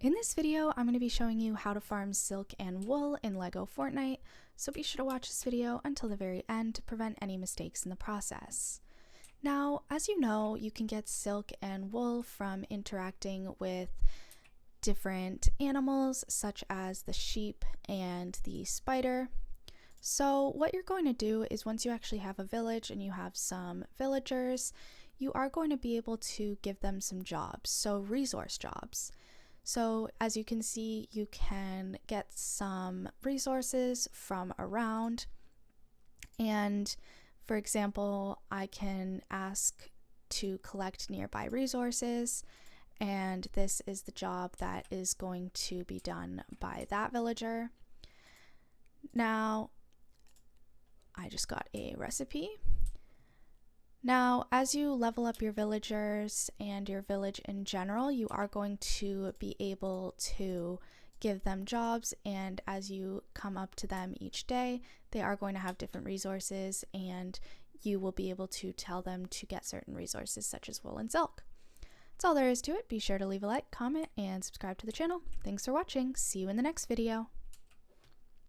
In this video, I'm going to be showing you how to farm silk and wool in LEGO Fortnite, so be sure to watch this video until the very end to prevent any mistakes in the process. Now, as you know, you can get silk and wool from interacting with different animals such as the sheep and the spider. So what you're going to do is once you actually have a village and you have some villagers, you are going to be able to give them some jobs, so resource jobs. So as you can see, you can get some resources from around, and for example, I can ask to collect nearby resources, and this is the job that is going to be done by that villager. Now, I just got a recipe. Now, as you level up your villagers and your village in general, you are going to be able to give them jobs, and as you come up to them each day, they are going to have different resources, and you will be able to tell them to get certain resources such as wool and silk. That's all there is to it. Be sure to leave a like, comment, and subscribe to the channel. Thanks for watching. See you in the next video.